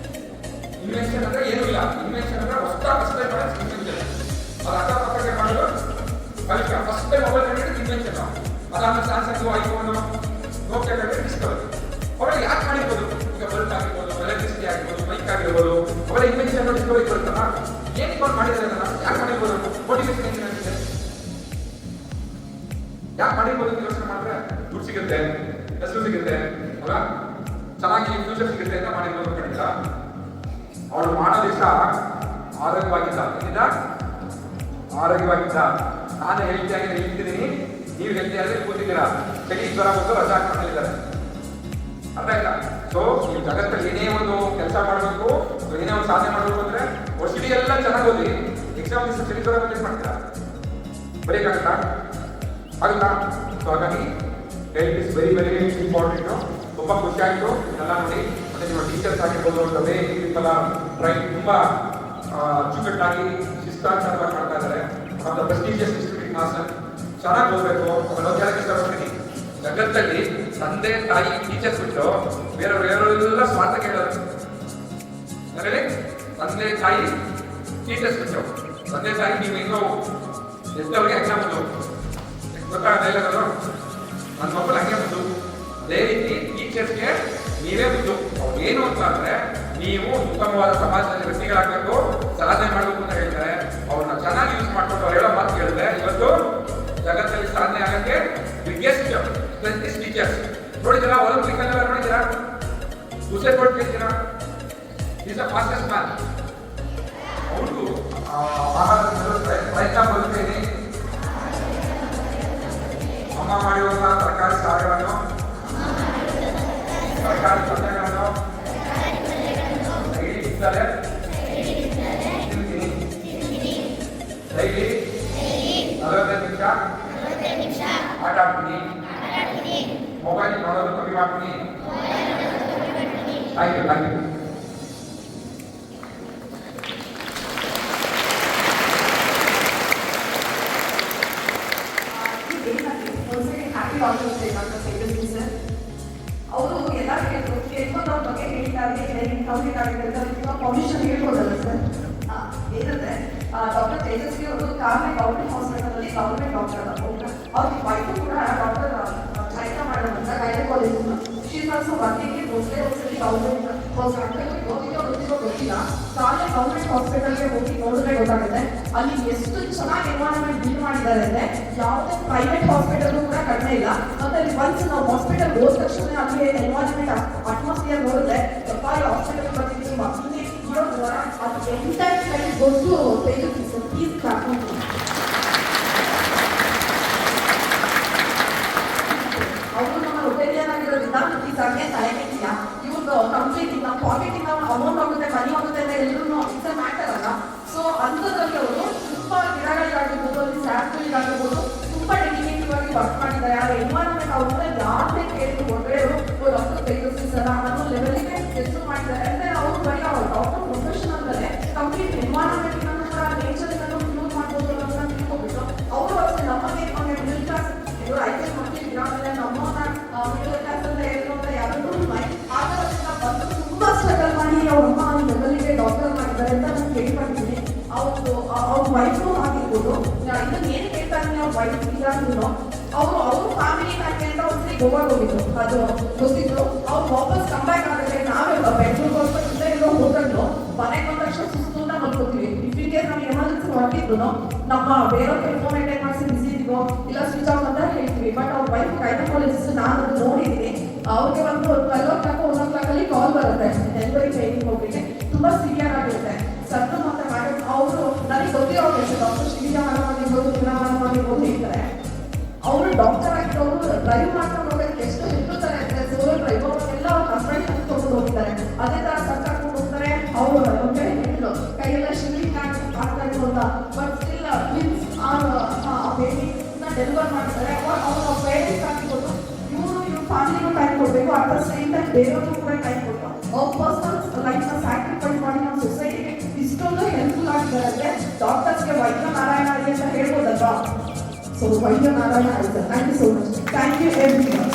D: ಇನ್ವೆನ್ಷನ್ ಅಂದ್ರೆ ಏನೂ ಇಲ್ಲ. ಇನ್ವೆನ್ಷನ್ ಅಂದ್ರೆ ಹೊಸ ಇನ್ವೆನ್ಷನ್. ಅದು ಅಕ್ಕಪಕ್ಕಕ್ಕೆ ಮಾಡಲು ಆವಿಷ್ಕಾರ. ಫಸ್ಟ್ ಟೈಮ್ ಮೊಬೈಲ್ ಕಂಡಿದ್ದು ಇನ್ವೆನ್ಷನ್. ಅದಾದ್ಮೇಲೆ ಸ್ಯಾಮ್ಸಂಗ್, ಐಫೋನ್, ನೋಕಿಯಾ ಕಂಡಿದ್ದು ಡಿಸ್ಕವರಿ. ಅವೆಲ್ಲ ಯಾಕೆ ಮಾಡಿರ್ಬೋದು? ಈಗ ಬಲ್ಬ್ ಆಗಿರ್ಬೋದು, ಎಲೆಕ್ಟ್ರಿಸಿಟಿ ಆಗಿರ್ಬೋದು, ಬೈಕ್ ಆಗಿರ್ಬೋದು, ಅವೆಲ್ಲ ಇನ್ವೆನ್ಷನ್ ಡಿಸ್ಕವರಿ ಬರುತ್ತಲ್ಲ. ಏನಕ್ಕೆ ಬಂದು ಮಾಡಿದ್ರೆ ಯಾಕೆ ಮಾಡಿರ್ಬೋದು? ಮೋಟಿವೇಶನ್ ಏನಿದೆ? ಯಾಕೆ ಮಾಡಿರ್ಬೋದು ಅಂತ ಯೋಚನೆ ಮಾಡಿದ್ರೆ ದುಡ್ಡು ಸಿಗುತ್ತೆ, ಹೆಸರು ಸಿಗುತ್ತೆ, ಅಲ್ಲ ಚೆನ್ನಾಗಿ ಫ್ಯೂಚರ್ ಸಿಗುತ್ತೆ ಅಂತ ಮಾಡಿರ್ಬೋದು. ಕಡಿತ ಅವಳು ಮಾಡೋ ದಿವಸ ಆರೋಗ್ಯವಾಗಿದ್ದ, ಏನಿಲ್ಲ ಆರೋಗ್ಯವಾಗಿದ್ದ. ನಾನು ಹೇಳ್ತಿದ್ದೀನಿ, ನೀವು ಹೆಲ್ತಿಯಾಗಿ ಕೂತಿದ್ದೀರಾ, ಚಳಿ ಜ್ವರ ಬಂದು ರಜಾ ಹಾಕೊಂಡಿದ್ದಾರೆ. ಅರ್ಥ ಆಯ್ತಾ? ಸೊ ಈ ಜಗತ್ತಲ್ಲಿ ಏನೇ ಒಂದು ಕೆಲಸ ಮಾಡಬೇಕು, ಏನೇ ಒಂದು ಸಾಧನೆ ಮಾಡಬೇಕು ಅಂದ್ರೆ ವರ್ಷಿಡೀ ಎಲ್ಲ ಚೆನ್ನಾಗಿ ಓದಿ, ಎಕ್ಸಾಮ್ ದಿವಸ ಚಳಿ ಜ್ವರ ಬಂದು ಮಾಡ್ತೀರಾ? ಬರೀಕಾಗುತ್ತಾ? ಆಗುತ್ತಾ? ಸೊ ಹಾಗಾಗಿ health is very very important. ತುಂಬ ಖುಷಿ ಆಯಿತು ಇದೆಲ್ಲ ನೋಡಿ. ಮತ್ತು ನಿಮ್ಮ ಟೀಚರ್ಸ್ ಆಗಿರ್ಬೋದು, ವೇ ಪೀಪಲ್ ಟ್ರೈ ತುಂಬ ಅಚ್ಚುಕಟ್ಟಾಗಿ ಶಿಸ್ತಾಚಾರವಾಗಿ ಮಾಡ್ತಾ ಇದ್ದಾರೆ. ಮತ್ತು ಪ್ರೆಸ್ಟೀಜಿಯಸ್ ಇನ್ಸ್ಟಿಟ್ಯೂಟ್ ಹಾಸನ್ ಚೆನ್ನಾಗಿ ಓದಬೇಕು. ಆಮೇಲೆ ಓದ್ಯಾಕೆ ಇಷ್ಟಪಡ್ತೀನಿ, ಜಗತ್ತಲ್ಲಿ ತಂದೆ ತಾಯಿ ಟೀಚರ್ಸ್ ಬಿಟ್ಟು ಬೇರೆಯವರೆಲ್ಲ ಸ್ವಾರ್ಥ ಕೇಳೋದು. ಅಂದರೆ ತಂದೆ ತಾಯಿ ಟೀಚರ್ಸ್ ಬಿಟ್ಟು, ತಂದೆ ತಾಯಿ ನೀವು ಹೆಂಗೋ ಎಷ್ಟವರೆಗೆ ಎಕ್ಸಾಮ್ ಬಂದು ಗೊತ್ತಾಗಲ್ಲ ಇಲ್ಲದು, ನನ್ನ ಮಕ್ಕಳು ಹಂಗೆ ಬಂದು. ಅದೇ ರೀತಿ ಟೀಚರ್ಸ್ಗೆ ನೀವೇ ಬಂದು ಅವ್ರು ಏನು ಅಂತ ಅಂದ್ರೆ ನೀವು ಉತ್ತಮವಾದ ಸಮಾಜದಲ್ಲಿ ವ್ಯಕ್ತಿಗಳಾಗಬೇಕು, ಸಾಧನೆ ಮಾಡಬೇಕು ಅಂತ ಹೇಳ್ತಾರೆ. ಅವ್ರನ್ನ ಚೆನ್ನಾಗಿ ಯೂಸ್ ಮಾಡ್ಕೊಂಡು ಅವ್ರು ಹೇಳೋ ಮಾತು ಕೇಳಿದ್ರೆ ಇವತ್ತು ಜಗತ್ತಲ್ಲಿ ಸಾಧನೆ ಆಗಕ್ಕೆ ಬಿಗ್ಗೆಸ್ಟ್ ಟೀಚರ್ಸ್ ನೋಡಿದ್ದೀರಾ? ಒಲಿಂಪಿಕ್ ಎಲ್ಲ ನೋಡಿದ್ದೀರಾ? ಉಸೇನ್ ಬೋಲ್ಟ್ ಕೇಳ್ತೀರಾ? Is the fastest man. ಅವರು ಆಹಾರ ಪ್ರಯತ್ನ ಪಡುತ್ತೇನೆ. ಅಮ್ಮ ಮಾಡಿರುವಂತಹ ತರಕಾರಿ ಸಾರುಗಳನ್ನು, ತರಕಾರಿ ಪಲ್ಯಗಳನ್ನು ಡೈಲಿ ತಿಂತಾರೆ, ತಿಂತೀನಿ. ಡೈಲಿ 45 ನಿಮಿಷ ಆಟ ಆಡ್ತೀನಿ. ಮೊಬೈಲ್ ನೋಡೋದು ಕಮ್ಮಿ ಮಾಡ್ತೀನಿ. Thank you.
C: Happy doctors day doctor Tejaswi sir. ಅವರು ಎಲ್ಲರೂ ಕೇಳ್ಕೊಂಡು ಅವ್ರ ಬಗ್ಗೆ ಹೇಳಿದ್ದಾರೆ, ಕಂಪ್ಲೀಟ್ ಆಗಿದೆ ಅಂತ ಪರ್ಮಿಷನ್ ಹೇಳ್ಬೋದಲ್ಲ ಸರ್? ಏನಂದ್ರೆ ಡಾಕ್ಟರ್ ತೇಜಸ್ವಿ ಅವರು ಗೌರ್ಮೆಂಟ್ ಹಾಸ್ಪಿಟಲಲ್ಲಿ ಗೌರ್ಮೆಂಟ್ ಡಾಕ್ಟರ್ ಅವ್ರ ವೈಫು ಕೂಡ ಡಾಕ್ಟರ್ ಚೈತ್ರ ಮೇಡಮ್ ಅಂತ gynaecologist. She is also working in ಒಂದ್ಸಲಿ ಗೌರ್ಮೆಂಟ್ ಹಾಸ್ಪಿಟಲ್ ಗೊತ್ತಿಲ್ಲ. ಕಾಲೇ ಗೌರ್ಮೆಂಟ್ ಹಾಸ್ಪಿಟಲ್ಗೆ ಹೋಗಿ ನೋಡಿದ್ರೆ ಗೊತ್ತಾಗುತ್ತೆ ಅಲ್ಲಿ ಎಷ್ಟು ಚೆನ್ನಾಗಿ ಎನ್ವೈರನ್ಮೆಂಟ್ ಬಿಲ್ಡ್ ಮಾಡಿದ್ದಾರೆ ಅಂದ್ರೆ ಯಾವುದೇ ಪ್ರೈವೇಟ್ ಹಾಸ್ಪಿಟಲ್ ಕೂಡ ಕಡಿಮೆ ಇಲ್ಲ. ಮತ್ತೆ ಅಲ್ಲಿ ಒನ್ಸ್ ನಾವು ಹಾಸ್ಪಿಟಲ್ ಹೋದ ತಕ್ಷಣ ಅಲ್ಲಿ ಎನ್ವೈರನ್ಮೆಂಟ್ ಅಟ್ಮಾಸ್ಫಿಯರ್ ನೋಡಿದ್ರೆ ಹಾಸ್ಪಿಟಲ್ ಬರ್ತಿದ್ದೀವಿ ಮಕ್ಕಳಿಗೆ ಇರೋದ್ರ ಅದು ಎಂಟೈರ್ ಸೈಡ್ ಗೊತ್ತು ತೇಜಸ್ವಿ ಸರ್. ಪ್ಲೀಸ್ ಕಾಕೊಂಡು ಅವರು ನಮ್ಮ ಒಪಿನಿಯನ್ ಆಗಿರೋದ್ರಿಂದ ಪ್ಲೀಸ್ ಹಾಗೆ ತಲೆಗೆಟ್ಟಿಲ್ಲ. ಇವ್ರದ್ದು ಕಂಪ್ಲೀಟ್ ನಮ್ಮ ಪಾಕೆಟ್ ಇಂದ ಅಮೌಂಟ್ ಹೋಗುತ್ತೆ, ಮನಿ ಹೋಗುತ್ತೆ ಅಂತ ಎಲ್ಲರೂ ಇಟ್ಸ್ ಮ್ಯಾಟರ್ ಅಲ್ಲ. ಸೊ ಅಂಥದ್ರಲ್ಲಿ ಅವರು ತುಂಬಾ ಗಿಡಗಳಿಗಾಗಿರ್ಬೋದು, ಅಲ್ಲಿ ಸ್ಯಾಪ್ಗಳಿಗಾಗಿರ್ಬೋದು ತುಂಬಾ ಡೆಡಿಕೇಟಿವ್ ಆಗಿ ವರ್ಕ್ ಮಾಡಿದ್ದಾರೆ. ಆ ಎನ್ವೈರನ್ಮೆಂಟ್ ಅವ್ರನ್ನ ಯಾರನ್ನೇ ಕೇಳಿದ್ರು ಹೊರಗಡೆ ಡಾಕ್ಟರ್ ತೇಜಸ್ವಿ ಸರ್ ಅನ್ನೋ ಲೆವೆಲ್ಗೆ ಹೆಸರು ಮಾಡಿದ್ದಾರೆ. ಅಂದ್ರೆ ಅವರು ಬರೀ ಅವ್ರು ಡಾಕ್ಟರ್ ಪ್ರೊಫೆಷನಲ್ ಮೇಲೆ ಕಂಪ್ಲೀಟ್ ಎನ್ವೈರನ್ಮೆಂಟ್ ಕೂಡ ನೇಚರ್ ಯೂಸ್ ಮಾಡ್ಬೋದು ಅನ್ನೋದನ್ನ ತಿಳ್ಕೊಬಿಟ್ಟು ಅವರು ಅಷ್ಟೇ ನಮಗೆ ಮಿಡಲ್ ಕ್ಲಾಸ್ ಇವರು ಐದು ಮಕ್ಕಳಿಗೆ ಇರಾಮೇಲೆ ನಮ್ಮನ್ನ ಮಿಡಲ್ ಕ್ಲಾಸ್ ಅಂತ ಹೇಳಿದ್ರೆ ಯಾರು ಆ ಥರದಿಂದ ಬಂದು ತುಂಬಾ ಸ್ಟ್ರಗಲ್ ಮಾಡಿ ಅವ್ರ ಅಮ್ಮ ಲೆವೆಲ್ಗೆ ಡಾಕ್ಟರ್ ಮಾಡಿದ್ದಾರೆ ಅಂತ ನಾನು ಕೇಳ್ಕೊಂಡಿದ್ದೀನಿ. ಅವ್ರ ವೈಫು ಆಗಿರ್ಬೋದು, ಇದನ್ನ ಏನು ಕೇಳ್ತಾ ಇದ್ದೀನಿ ಅವ್ರ ವೈಫ್ ಇದಾದ್ರು ಅವ್ರ ಫ್ಯಾಮಿಲಿ ಪ್ಯಾಕೆ ಅಂತ ಒಂದ್ಸರಿ ಗೋವಾಗೆ ಹೋಗಿದ್ರು, ಅದು ಗೊತ್ತಿತ್ತು. ಅವ್ರು ವಾಪಸ್ ಕಂಬ್ಯಾಕ್ ಆಗುತ್ತೆ. ನಾವೇ ಬೆಂಗಳೂರು ಹಾಸ್ಪಿಟಲ್ ಎಲ್ಲೋ ಹೋಟೆಲ್ಲು ಮನೆಗೆ ಬಂದ ತಕ್ಷಣ ಸುಸ್ತು ಅಂತ ಮಲ್ಕೋತೀವಿ. ಇಫ್ ಇನ್ ಕೇಸ್ ನಮ್ಗೆ ಎಮರ್ಜೆನ್ಸಿ ಹೊರಟಿದ್ರು ನಮ್ಮ ಬೇರೆಯವ್ರಿಗೆ ಫೋನ್ ಅಟೆಂಡ್ ಮಾಡಿಸಿ ಬಿಸಿ ಇದೀವೋ ಇಲ್ಲ ಸ್ವಿಚ್ ಆಫ್ ಅಂತ ಹೇಳ್ತೀವಿ. ಬಟ್ ಅವ್ರ ವೈಫ್ ಗೈನಕಾಲಜಿಸ್ಟ್ ನಾನು ಅದು ನೋಡಿದ್ದೀನಿ. ಅವ್ರಿಗೆ ಒಂದು 12 ಕಾಲ್ ಬರುತ್ತೆ ಡೆಲಿವರಿ ಟ್ರೈನಿಂಗ್ ಹೋಗ್ಲಿಕ್ಕೆ. ತುಂಬಾ ಸಿವಿಯರ್ ಆಗಿರುತ್ತೆ. ಸಣ್ಣ ಮಾತ್ರ ಮಾಡಿ ಅವರು ನನಗೆ ಗೊತ್ತಿರೋ ಡಾಕ್ಟರ್ ಶಿವಿಜಾ ಮೇಡಮ್ ಆಗಿರ್ಬೋದು, ದಿನಾ ಮೇಡಮ್ ಆಗಿರ್ಬೋದು ಹೇಳ್ತಾರೆ. ಅವರು ಡಾಕ್ಟರ್ ಆಗಿರೋರು ಡ್ರೈವ್ ಮಾಡ್ಕೊಂಡು ಹೋಗೋದಕ್ಕೆ ಎಷ್ಟು ಹೆದರುತ್ತಾರೆ ಅಂದರೆ ಸೋಲೋ ಡ್ರೈವ್ ಎಲ್ಲ ಅವ್ರ ಹಸ್ಬೆಂಡ್ ಕರ್ಕೊಂಡು ಹೋಗ್ತಾರೆ. ಅದೇ ಥರ ಕರ್ಕೊಂಡು ಹೋಗ್ತಾರೆ. ಅವರು ಒಂದೇ ಹೇಳಿದ್ರು ಕೈಯೆಲ್ಲ ಶಿವಿಂಗ್ ಆಗ್ತಾ ಇದ್ರು ಅಂತ. ಬಟ್ ಸ್ಟಿಲ್ ಮೀನ್ಸ್ ಆ ಬೇಬಿನ ಡೆಲಿವರ್ ಮಾಡ್ತಾರೆ. ಅವ್ರ ಪೇರೆಂಟ್ಸ್ ಆಗಿರ್ಬೋದು ಇವ್ರ ಫ್ಯಾಮಿಲಿಗೂ ಟೈಮ್ ಕೊಡಬೇಕು. ಅಟ್ ದ ಸೇಮ್ ಟೈಮ್ ಬೇರೆಯವ್ರಿಗೂ ಕೂಡ ಟೈಮ್ ಕೊಟ್ಟು ಅವ್ರ ಪರ್ಸನಲ್ ಲೈಫ್ನ ಸ್ಯಾಕ್ರಿಫೈಸ್ ಮಾಡಿ ನಮ್ಮ ಸೊಸೈಟಿಗೆ ಇಷ್ಟೊಂದು ಹೆಲ್ಪ್ಫುಲ್ ಆಗಿದ್ದಾರೆ ಅಂದರೆ ಡಾಕ್ಟರ್ಸ್ಗೆ ವೈದ್ಯ ನಾರಾಯಣ ಆಗಿ ಅಂತ ಹೇಳ್ಬೋದಲ್ವಾ? ಸೊ ವೈದ್ಯ ನಾರಾಯಣ ಆಗಿ sir. Thank you so much. Thank you everyone.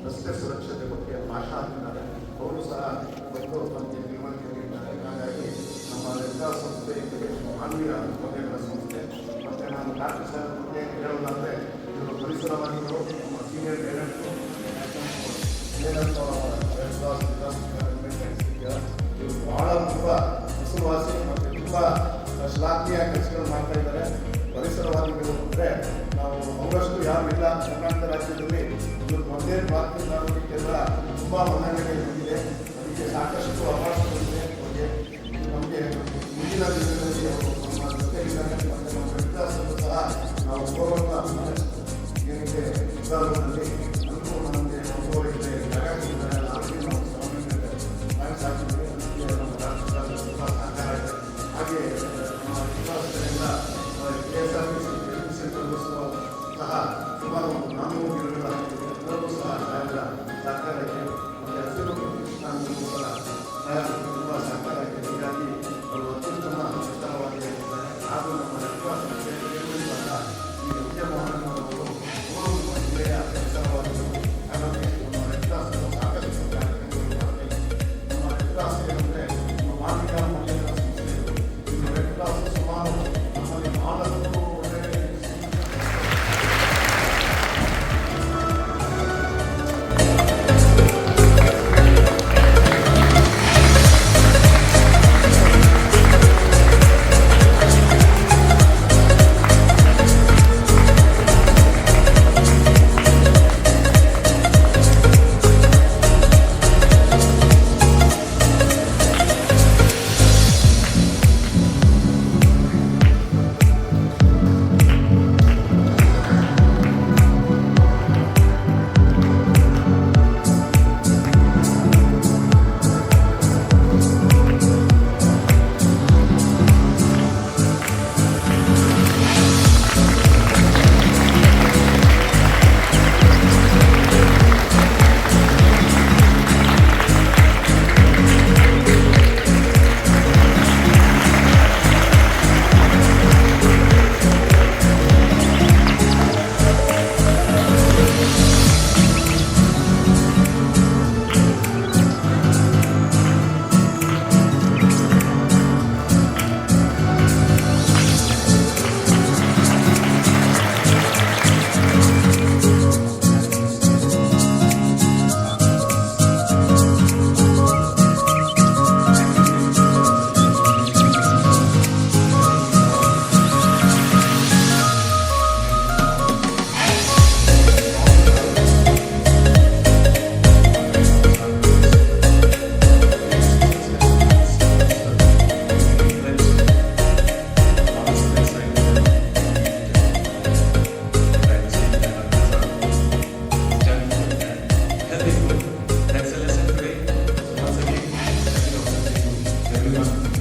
E: ರಸ್ತೆ ಸುರಕ್ಷತೆ ಬಗ್ಗೆ ಭಾಷಾ ಅಂತಿದ್ದಾರೆ. ಅವರು ಸಹ ಬಂದು ನಮಗೆ ತಿಳುವಳಿಕೆ ನೀಡಿದ್ದಾರೆ. ಹಾಗಾಗಿ ನಮ್ಮ ರೆಡ್ ಕ್ರಾಸ್ ಸಂಸ್ಥೆ ಮಾನವೀಯ ಕೊನೆಗಳ ಸಂಸ್ಥೆ. ಮತ್ತು ನಾನು ಡಾಕ್ಟರ್ ಸರ್ ಬಗ್ಗೆ ಹೇಳೋದಾದರೆ ಇವರು ಪರಿಸರವಾದಿಗಳು, ನಮ್ಮ ಸೀನಿಯರ್ ಡೈರೆಕ್ಟರು ರೆಡ್ ಕ್ರಾಸ್ ಇವರು ಭಾಳ ತುಂಬ ಹೆಸರುವಾಸಿ ಮತ್ತು ತುಂಬ ಶ್ಲಾಘನೀಯ ಕೆಲಸಗಳು ಮಾಡ್ತಾ ಇದ್ದಾರೆ. ಪರಿಸರವಾದಿಗಳು ಅಂದರೆ ನಾವು ಅವರಷ್ಟು ಯಾರು ಇಲ್ಲ. ಕರ್ನಾಟಕ ರಾಜ್ಯದಲ್ಲಿ ಇವರು ಒಂದೇ ಭಾರತೀಯ ನಾಗರಿಕೆಲ್ಲ ತುಂಬ ಮನ್ನಣೆಗೆ ಬಂದಿದೆ. ಅದಕ್ಕೆ ಸಾಕಷ್ಟು ಅವಾರ್ಡ್ಸ್ ಬಂದಿದೆ ಅವರಿಗೆ. ನಮಗೆ ಮುಂದಿನ ದಿನಗಳಲ್ಲಿ ಅವರು ನಮ್ಮ ಜೊತೆಗಿದ್ದಾರೆ. ಮತ್ತು ನಮ್ಮ ವಿಕಾಸವನ್ನು ಸಹ ನಾವು ಗೌರವ ಏನಕ್ಕೆ ವಿಧಾನದಲ್ಲಿ ನಮಗೂ ನಮಗೆ ಗೌರವ ಇದೆ. ಹಾಗಾಗಿ ನಾಲ್ಕು ನಾವು ಶ್ರಮಿಸಿದ್ದೇವೆ ಸಾಕಿದ್ದೇವೆ. ಅದಕ್ಕೆ ನಮ್ಮ ರಾಷ್ಟ್ರದ ತುಂಬ ಸಹಕಾರ ಇದೆ. ಹಾಗೆ ನಮ್ಮ ವಿಕಾಸದಿಂದ KSRTC ಸೆಂಟ್ರಲ್ ಸಹ ಸುಮಾರು 400 ಗಿಡಗಳಾಗಿವೆ. ಎಲ್ಲರೂ ಸಹ ಸಹಕಾರ ಇದೆ. ಮತ್ತು ಹಸಿರು ಪ್ರತಿಷ್ಠಾನಗಳು ಸಹ ತುಂಬ ಸಹಕಾರ ಇದೆ. ಹೀಗಾಗಿ ಅವರು ಅತ್ಯುತ್ತಮ ಕೆಲಸವಾಗಿದ್ದಾರೆ. ಹಾಗೂ ನಮ್ಮ ವಿಶ್ವಾಸಕ್ಕೆ ಸಹ ಈ ಉದ್ಯಮವನ್ನು ಅವರು ಮೂರು ಜಿಲ್ಲೆಯ ಕೆಲಸವಾದರು. ಹಾಗಾಗಿ ನಮ್ಮ ವಿಶ್ವಾಸಗಳು ಸಾಕಷ್ಟು ಕಾರ್ಯಕ್ರಮಗಳು ಮಾಡ್ತೇವೆ. ನಮ್ಮ ವಿಶ್ವಾಸ ಏನಂದರೆ ನಮ್ಮ ಮಾನವೀಯ ಮೌಲ್ಯಗಳ ಸಂಸ್ಥೆಗಳು ಧನ್ಯವಾದ.